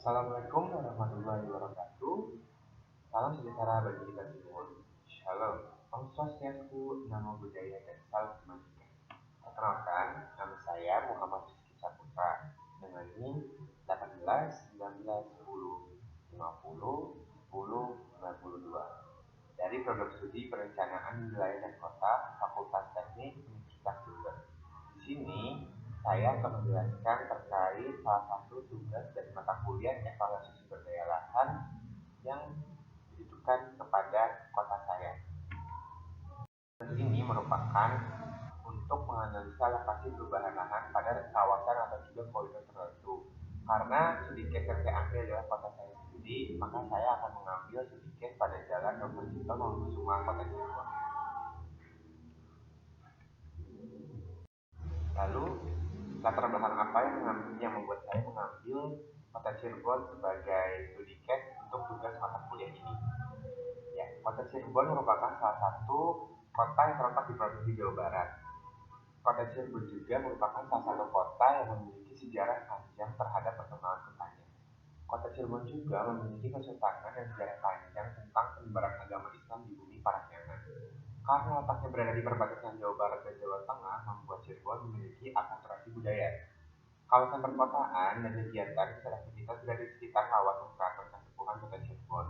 Assalamualaikum warahmatullahi wabarakatuh. Salam sejahtera bagi kita semua. Shalom. Om Swastiastu, Namo Buddhaya, dan salam kebajikan. Perkenalkan, nama saya Muhammad Rizky Saputra dengan NIM 18 19 10 50 10 92 dari program studi perencanaan wilayah dan kota Fakultas Teknik Universitas Jember. Di sini saya akan menjelaskan terkait salah satu tugas dari mata kuliah evaluasi sumber daya lahan yang ditujukan kepada kota saya. Tugas ini merupakan untuk menganalisa lokasi perubahan lahan pada kawasan atau juga koridor tertentu. Karena sedikit yang saya ambil adalah kota saya sendiri, maka saya akan mengambil sedikit pada jalan Dr. Cipto Mangunkusumo, Kota Cirebon. Lalu latar belakang apa yang membuat saya mengambil Kota Cirebon sebagai studi case untuk tugas mata kuliah ini? Ya, Kota Cirebon merupakan salah satu kota yang terletak di Provinsi Jawa Barat. Kota Cirebon juga merupakan salah satu kota yang memiliki sejarah panjang terhadap perkembangan kotanya. Kota Cirebon juga memiliki kesultanan dan sejarah panjang tentang penyebaran agama Islam di bumi Parahyangan. Karena letaknya berada di perbatasan Jawa Barat dan Jawa Tengah, membuat Cirebon memiliki akulturasi budaya. Kawasan perkotaan dan kegiatan aktivitas berada di sekitar kawasan keraton Kasepuhan Kota Cirebon.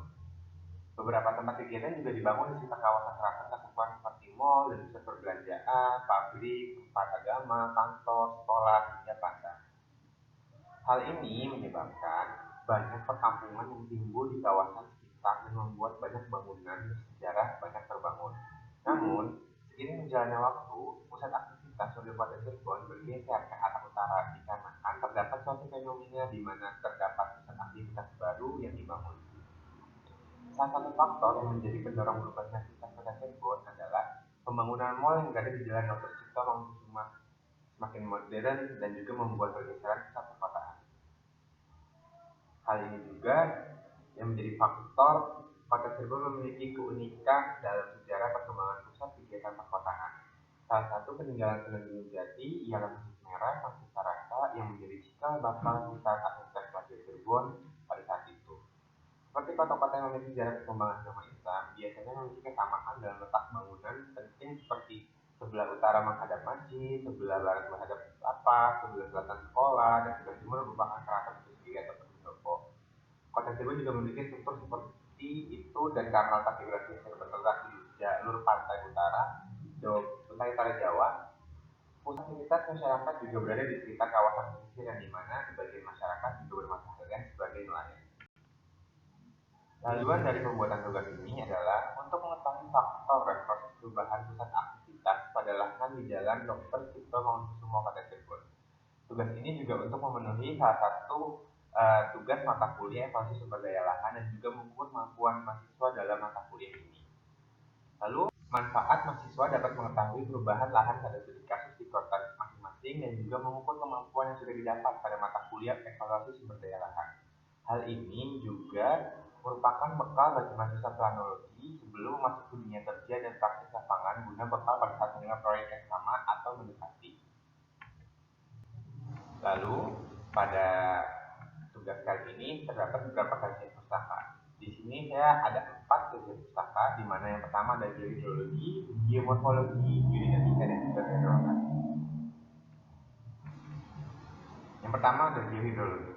Beberapa tempat kegiatan juga dibangun di sekitar kawasan keraton Kasepuhan seperti mal dan pusat perbelanjaan, pabrik, tempat agama, kantor, sekolah, hingga pasar. Hal ini menyebabkan banyak perkampungan yang timbul di kawasan sekitar dan membuat banyak bangunan bersejarah banyak terbangun. Namun, seiring berjalannya waktu, pusat aktivitas warga Kota Cirebon bergeser ke arah utara dikarenakan terdapat suatu fenomena di mana terdapat pusat aktivitas baru yang dibangun. Salah satu faktor yang menjadi pendorong berubahnya aktivitas Kota Cirebon adalah pembangunan mal yang berada di Jalan Dr. Cipto Mangunkusumo semakin modern dan juga membuat pergeseran pusat perkotaan. Hal ini juga yang menjadi faktor Kota Cirebon memiliki keunikan dalam sejarah perkembangan pusat kegiatan perkotaan. Salah satu peninggalan Sunan Gunung Jati ialah Masjid Merah Masjid Sarasa yang menjadi cikal bakal pusat aktivitas Kota Cirebon pada saat itu. Seperti kota-kota yang memiliki sejarah perkembangan agama Islam, biasanya memiliki kesamaan dalam letak bangunan penting seperti sebelah utara menghadap masjid, sebelah barat menghadap lapak, sebelah selatan sekolah, dan sebelah timur merupakan keraton itu sendiri atau pendopo. Kota Cirebon juga memiliki struktur seperti itu dan karena letak geografis yang terletak di jalur pantai utara Jawa, pusat aktivitas masyarakat juga berada di sekitar kawasan pesisir yang dimana sebagian masyarakat juga bermasyarakat sebagai nelayan. Tujuan dari pembuatan tugas ini adalah untuk mengetahui faktor dan proses perubahan pusat aktivitas pada lahan di Jalan Dr. Cipto Mangunkusumo Kota Cirebon. Tugas ini juga untuk memenuhi salah satu tugas mata kuliah evaluasi sumber daya lahan dan juga mengukur kemampuan mahasiswa dalam mata kuliah ini. Lalu, manfaat mahasiswa dapat mengetahui perubahan lahan pada studi kasus di kota masing-masing dan juga mengukur kemampuan yang sudah didapat pada mata kuliah evaluasi sumber daya lahan. Hal ini juga merupakan bekal bagi mahasiswa planologi sebelum memasuki dunia kerja dan praktik lapangan guna bekal pada saat menilai proyek yang sama atau mendekati. Lalu, pada tugas kali ini terdapat beberapa kajian pustaka. Di sini saya ada 4 kajian pustaka, di mana yang pertama ada geohidrologi, geomorfologi, geodinamika, dan juga hidrologi. Yang pertama ada geohidrologi.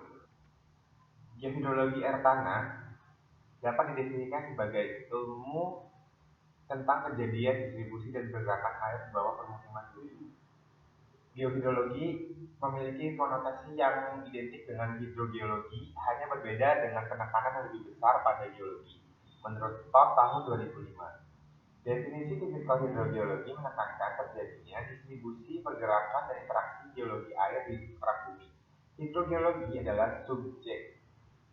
Geohidrologi air tanah dapat didefinisikan sebagai ilmu tentang kejadian distribusi dan pergerakan air di bawah permukiman bumi. Geohidrologi memiliki konotasi yang identik dengan hidrogeologi, hanya berbeda dengan penekanan yang lebih besar pada geologi. Menurut Todd tahun 2005, definisi tipikal hidrogeologi menekankan terjadinya distribusi, pergerakan, dan interaksi geologi air di permukaan bumi. Hidrogeologi adalah subjek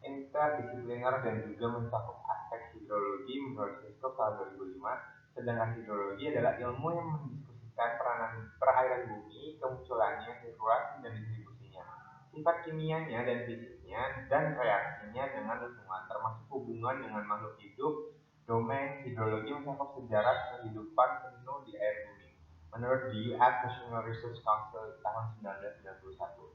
interdisipliner dan juga mencakup aspek hidrologi menurut Christoph tahun 2005, sedangkan hidrologi adalah ilmu yang mendiskusikan peranan perairan bumi, kemunculannya, sirkulasi dan distribusinya, sifat kimianya dan fisiknya, dan reaksinya dengan lingkungan, termasuk hubungan dengan makhluk hidup. Domain hidrologi mencakup sejarah kehidupan penuh di air bumi, menurut the US National Research Council tahun 1991.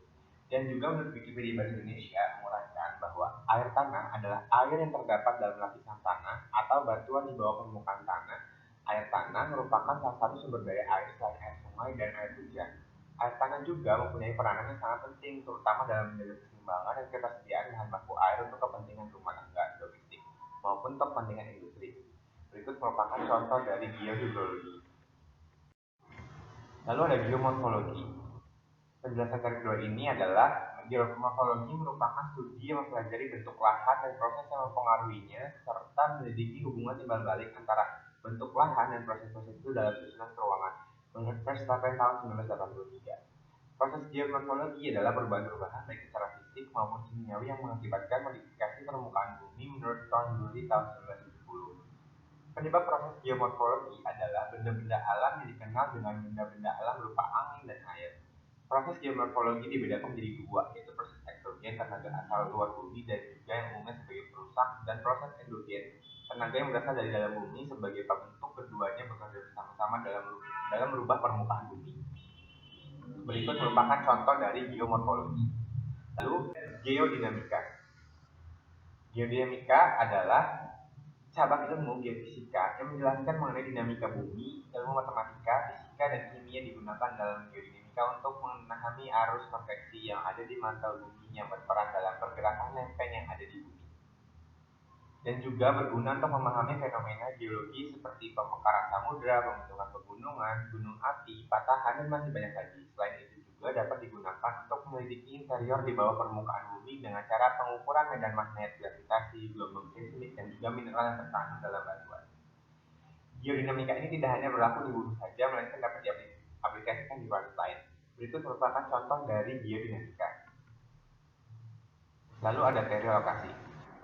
Dan juga menurut Wikipedia Bahasa Indonesia menguraikan bahwa air tanah adalah air yang terdapat dalam lapisan tanah atau batuan di bawah permukaan tanah. Air tanah merupakan salah satu sumber daya air selain air sungai dan air hujan. Air tanah juga mempunyai peranan yang sangat penting, terutama dalam menjaga keseimbangan dan ketersediaan bahan baku air untuk kepentingan rumah tangga, domestik, maupun untuk kepentingan industri. Berikut merupakan contoh dari geohidrologi. Lalu ada geomorfologi. Penjelasan dari kedua ini adalah geomorfologi merupakan studi yang mempelajari bentuk lahan dan proses yang mempengaruhinya serta menyelidiki hubungan timbal balik antara bentuk lahan dan proses-proses itu dalam susunan ruangan. Menurut Verstappen tahun 1983. Proses geomorfologi adalah perubahan-perubahan baik secara fisik maupun kimiawi yang mengakibatkan modifikasi permukaan bumi menurut Thornbury tahun 1970. Penyebab proses geomorfologi adalah benda-benda alam yang dikenal dengan benda-benda alam berupa angin dan air. Proses geomorfologi dibedakan menjadi dua, yaitu proses eksogen, tenaga asal luar bumi, dan juga yang umumnya sebagai perusak, dan proses endogen, tenaga yang berasal dari dalam bumi. Sebagai pembentuk, keduanya bekerja bersama-sama dalam merubah permukaan bumi. Berikut merupakan contoh dari geomorfologi. Lalu, geodinamika. Geodinamika adalah cabang ilmu geofisika yang menjelaskan mengenai dinamika bumi. Ilmu matematika, fisika, dan kimia digunakan dalam geodinamika untuk memahami arus konveksi yang ada di mantel bumi yang berperan dalam pergerakan lempeng yang ada di bumi. Dan juga berguna untuk memahami fenomena geologi seperti pemekaran samudra, pembentukan pegunungan, gunung api, patahan, dan masih banyak lagi. Selain itu juga dapat digunakan untuk menyelidiki interior di bawah permukaan bumi dengan cara pengukuran medan magnet, gravitasi, gelombang seismik, dan juga mineral yang terkandung dalam batuan. Geodinamika ini tidak hanya berlaku di bumi saja, melainkan dapat diaplikasikan di planet lain. Berikut merupakan contoh dari geodinamika. Lalu ada teori lokasi.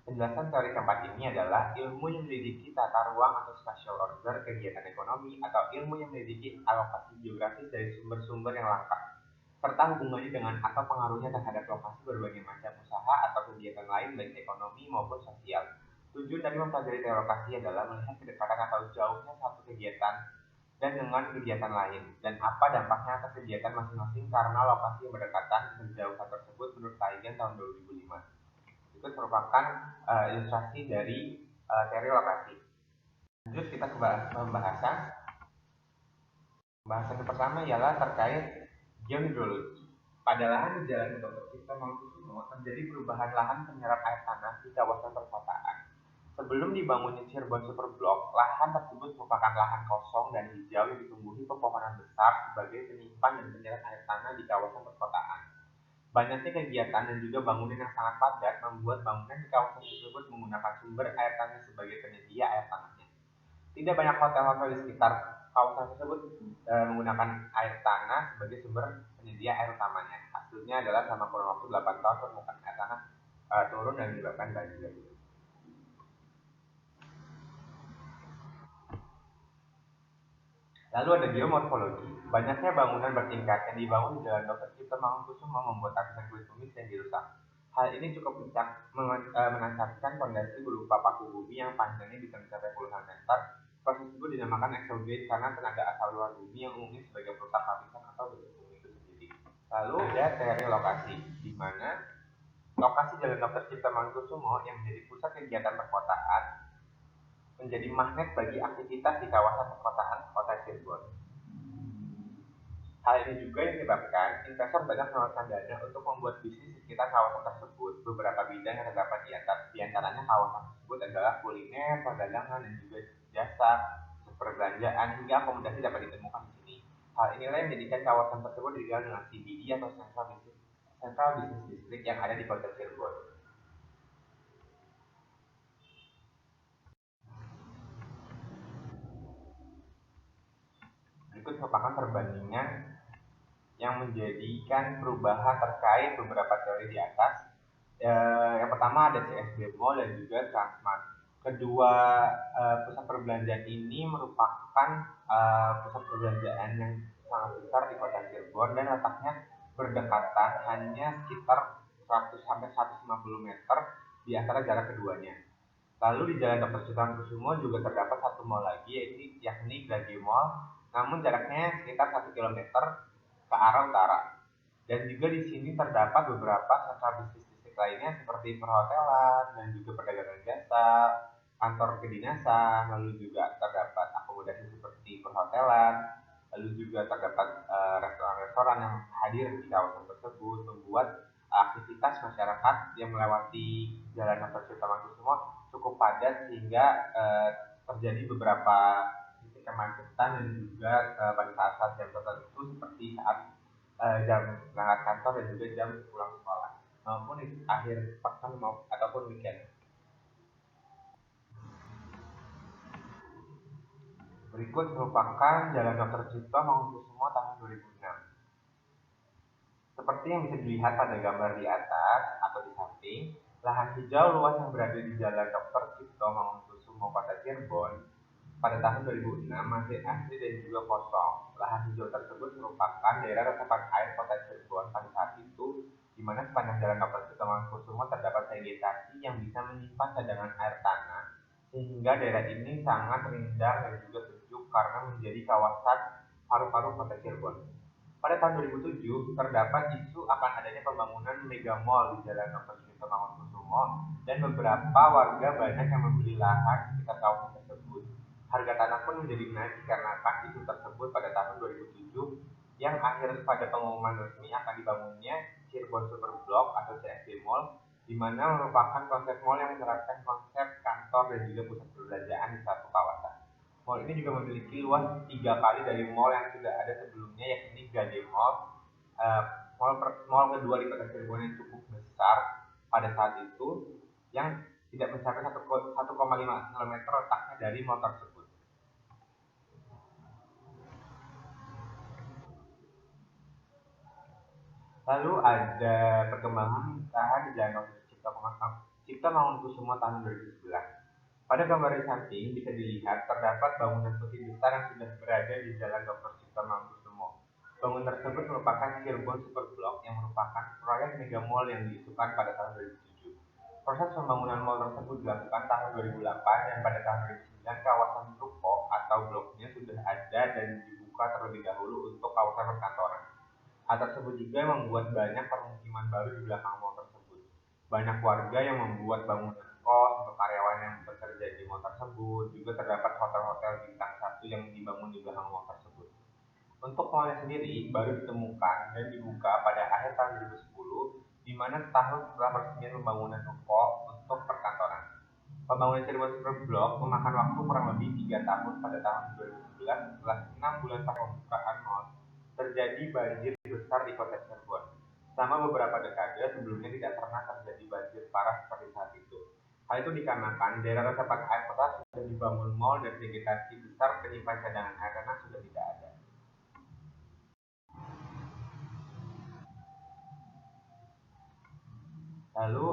Penjelasan teori keempat ini adalah ilmu yang menyelidiki tata ruang atau spatial order kegiatan ekonomi, atau ilmu yang menyelidiki alokasi geografis dari sumber-sumber yang langka, serta hubungannya dengan atau pengaruhnya terhadap lokasi berbagai macam usaha atau kegiatan lain baik ekonomi maupun sosial. Tujuan dari mempelajari teori lokasi adalah melihat kedekatan atau jauhnya satu kegiatan dan dengan kegiatan lain, dan apa dampaknya atas kegiatan masing-masing karena lokasi yang berdekatan dan jauhan tersebut menurut Taigen tahun 2005. Itu merupakan ilustrasi dari teori lokasi. Lanjut kita ke pembahasan. Pembahasan yang pertama ialah terkait geohidrologi. Pada lahan di Jalan Dr. Cipto Mangunkusumo terjadi perubahan lahan penyerap air tanah di kawasan perkotaan. Sebelum dibangunnya Cirebon Superblok, lahan tersebut merupakan lahan kosong dan hijau yang ditumbuhi pepohonan besar sebagai penyimpan dan penyerap air tanah di kawasan perkotaan. Banyaknya kegiatan dan juga bangunan yang sangat padat membuat bangunan di kawasan tersebut menggunakan sumber air tanah sebagai penyedia air tanahnya. Tidak banyak hotel-hotel di sekitar kawasan tersebut menggunakan air tanah sebagai sumber penyedia air utamanya. Hasilnya adalah selama kurun waktu 8 tahun permukaan air tanah turun dan menyebabkan banjir. Lalu ada geomorfologi. Banyaknya bangunan bertingkat yang dibangun di Jalan Dr. Cipto Mangunkusumo membuat lapisan kulit bumi sering dirusak. Hal ini cukup menancapkan fondasi berupa paku bumi yang panjangnya bisa mencapai puluhan meter. Proses tersebut dinamakan eksogen karena tenaga asal luar bumi yang umumnya sebagai perusak lapisan atau bentuk bumi itu sendiri. Lalu ada teori lokasi, di mana lokasi Jalan Dr. Cipto Mangunkusumo yang menjadi pusat kegiatan perkotaan menjadi magnet bagi aktivitas di kawasan perkotaan kota Cirebon. Hal ini juga yang menyebabkan investor banyak mengeluarkan dana untuk membuat bisnis di sekitar kawasan tersebut. Beberapa bidang yang terdapat di antaranya kawasan tersebut adalah kuliner, perdagangan, dan juga jasa, perbelanjaan, hingga akomodasi dapat ditemukan di sini. Hal inilah yang menjadikan kawasan tersebut dikenal dengan CBD atau Central Business District yang ada di kota Cirebon. Berikut merupakan perbandingan yang menjadikan perubahan terkait beberapa teori di atas. Yang pertama ada CSD Mall dan juga Transmart. Kedua pusat perbelanjaan ini merupakan pusat perbelanjaan yang sangat besar di kota Cirebon dan letaknya berdekatan hanya sekitar 100 sampai 150 meter di antara jarak keduanya. Lalu di Jalan Dr. Cipto Mangunkusumo juga terdapat satu mall lagi, yakni Grage Mall, namun jaraknya sekitar 1 km ke arah utara. Dan juga di sini terdapat beberapa sentra bisnis listrik lainnya seperti perhotelan dan juga perdagangan jasa, kantor kedinasan, lalu juga terdapat akomodasi seperti perhotelan, lalu juga terdapat restoran-restoran yang hadir di kawasan tersebut, membuat aktivitas masyarakat yang melewati Jalan Dr. Cipto Mangunkusumo cukup padat sehingga terjadi beberapa titik kemacetan dan juga pada saat-saat jam tertentu seperti saat jam berangkat kantor dan juga jam pulang sekolah maupun akhir pekan ataupun weekend. Berikut merupakan Jalan Dr. Cipto Mangunkusumo tahun 2006. Seperti yang bisa dilihat pada gambar di atas atau di samping, lahan hijau luas yang berada di Jalan Dr. Cipto Mangunkusumo Kota Cirebon pada tahun 2006 masih asli dan juga kosong. Lahan hijau tersebut merupakan daerah resapan air Kota Cirebon pada saat itu, di mana sepanjang Jalan Dr. Cipto Mangunkusumo terdapat vegetasi yang bisa menyimpan cadangan air tanah, sehingga daerah ini sangat rindang dan juga sejuk karena menjadi kawasan paru-paru Kota Cirebon. Pada tahun 2007, terdapat isu akan adanya pembangunan mega mall di Jalan Dr. Cipto Mangunkusumo dan beberapa warga banyak yang membeli lahan di sekitar kawasan tersebut. Harga tanah pun menjadi naik dikarenakan isu tersebut pada tahun 2007 yang akhir pada pengumuman resmi akan dibangunnya Cirebon Super Block atau CSB Mall, di mana merupakan konsep mall yang menerapkan konsep kantor dan juga pusat perbelanjaan di satu kawasan. Mall ini juga memiliki luas 3 kali dari mall yang sudah ada sebelumnya, yakni Gade Mall. Uh, mall kedua di Kota Cirebon yang cukup besar pada saat itu, yang tidak mencapai 1,5 km letaknya dari mall tersebut. Lalu ada perkembangan usaha di Jalan Cipto Mangunkusumo tahun 2011. Pada gambar di samping bisa dilihat terdapat bangunan putih besar yang sudah berada di Jalan Dr. Cipto Mangunkusumo. Bangunan tersebut merupakan Cirebon Super Block yang merupakan proyek mega mall yang diisukan pada tahun 2007. Proses pembangunan mall tersebut dilakukan tahun 2008 dan pada tahun 2009 kawasan ruko atau bloknya sudah ada dan dibuka terlebih dahulu untuk kawasan perkantoran. Hal tersebut juga membuat banyak permukiman baru di belakang mall tersebut. Banyak warga yang membuat bangunan kos untuk karyawan yang bekerja di mall tersebut. Juga terdapat hotel-hotel bintang 1 yang dibangun di belakang mall tersebut. Untuk mallnya sendiri baru ditemukan dan dibuka pada akhir tahun 2010, di mana setahun setelah peresmian pembangunan ruko untuk perkantoran. Pembangunan Cirebon Super Block memakan waktu kurang lebih 3 tahun pada tahun 2011 setelah 6 bulan pasca pembukaan mall terjadi banjir besar di Kota Cirebon. Selama beberapa dekade sebelumnya tidak pernah terjadi banjir parah seperti saat itu. Hal itu dikarenakan daerah resapan air kota sudah dibangun mal dan vegetasi besar penyimpan cadangan air tanah sudah tidak ada. Lalu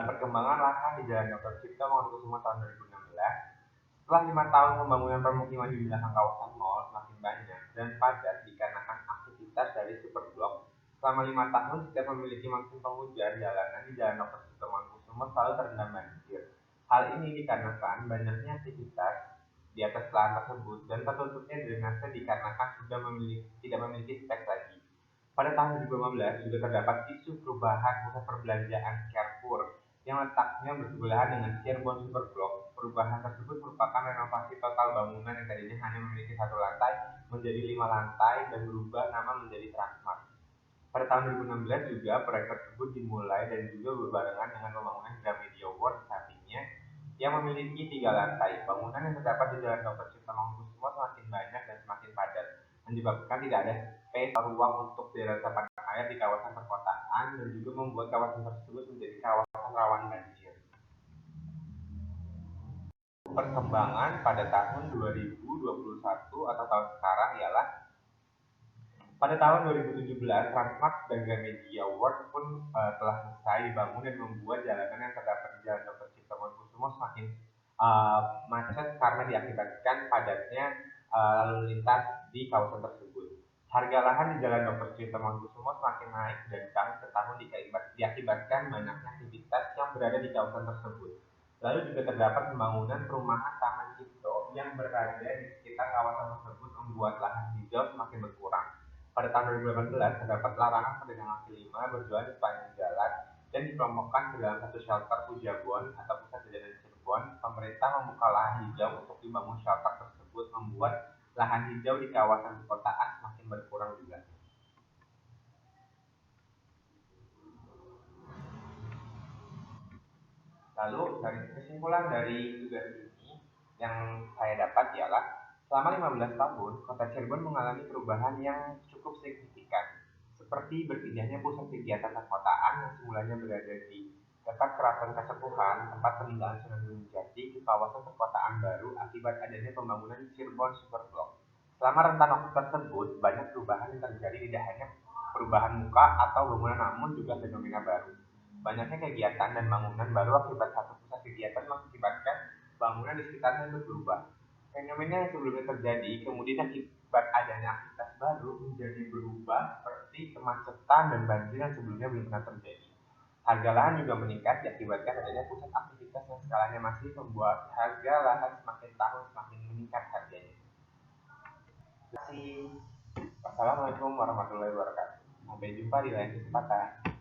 perkembangan lahan di Jalan Dr. Cipto Mangunkusumo tahun 2016. Setelah 5 tahun pembangunan permukiman di belakang kawasan mal semakin banyak dan padat dikarenakan aktivitas dari Superblok. Selama 5 tahun setiap memiliki musim penghujan, jalanan di Jalan Dr. Cipto Mangunkusumo selalu terendam banjir. Hal ini dikarenakan banyaknya aktivitas di atas lahan tersebut dan tertutupnya drainase dikarenakan tidak memiliki spek lagi. Pada tahun 2015 juga terdapat isu perubahan pusat perbelanjaan Carrefour yang letaknya bersebelahan dengan Cirebon Superblock. Perubahan tersebut merupakan renovasi total bangunan yang tadinya hanya memiliki 1 lantai menjadi 5 lantai dan berubah nama menjadi Transmart. Pada tahun 2016 juga proyek tersebut dimulai dan juga berbarengan dengan pembangunan Gramedia World sampingnya yang memiliki 3 lantai. Bangunan yang terdapat di Jalan Dr. Cipto Mangunkusumo semakin banyak dan semakin padat, menyebabkan tidak ada space atau ruang untuk daerah resapan air di kawasan perkotaan dan juga membuat kawasan tersebut menjadi kawasan rawan banjir. Perkembangan pada tahun 2021 atau tahun sekarang ialah pada tahun 2017 Transmart dan Gramedia World pun telah selesai dibangun dan membuat jalanan yang terdapat di Jalan Dr. Cipto Mangunkusumo semakin macet karena diakibatkan padatnya lalu lintas di kawasan tersebut. Harga lahan di Jalan Dr. Cipto Mangunkusumo semakin naik dari tahun ke tahun diakibatkan banyaknya aktivitas yang berada di kawasan tersebut. Lalu juga terdapat pembangunan perumahan Taman Cipto yang berada di sekitar kawasan tersebut membuat lahan hijau semakin berkurang. Pada tahun 2018, terdapat larangan perdagangan kaki lima berjualan di sepanjang jalan dan dikelompokkan ke dalam satu shelter Pujabon atau pusat jajanan Cirebon. Pemerintah membuka lahan hijau untuk dibangun shelter tersebut, membuat lahan hijau di kawasan perkotaan semakin berkurang juga. Lalu dari kesimpulan dari tugas ini yang saya dapat ialah selama 15 tahun Kota Cirebon mengalami perubahan yang cukup signifikan, seperti berpindahnya pusat kegiatan perkotaan yang semulanya berada di dekat Keraton Kasepuhan, tempat peninggalan Sunan Gunung Jati, ke kawasan perkotaan baru akibat adanya pembangunan Cirebon Superblock. Selama rentan waktu tersebut, banyak perubahan yang terjadi, tidak hanya perubahan muka atau bangunan, namun juga fenomena baru. Banyaknya kegiatan dan bangunan baru akibat satu pusat kegiatan mengakibatkan bangunan di sekitarnya itu berubah. Fenomena yang sebelumnya terjadi kemudian akibat adanya aktivitas baru menjadi berubah, seperti kemacetan dan banjir yang sebelumnya belum pernah terjadi. Harga lahan juga meningkat diakibatkan adanya pusat aktivitas yang skalanya masih, membuat harga lahan semakin tahun semakin meningkat harganya. Terima kasih. Wassalamualaikum warahmatullahi wabarakatuh. Sampai jumpa di lain kesempatan.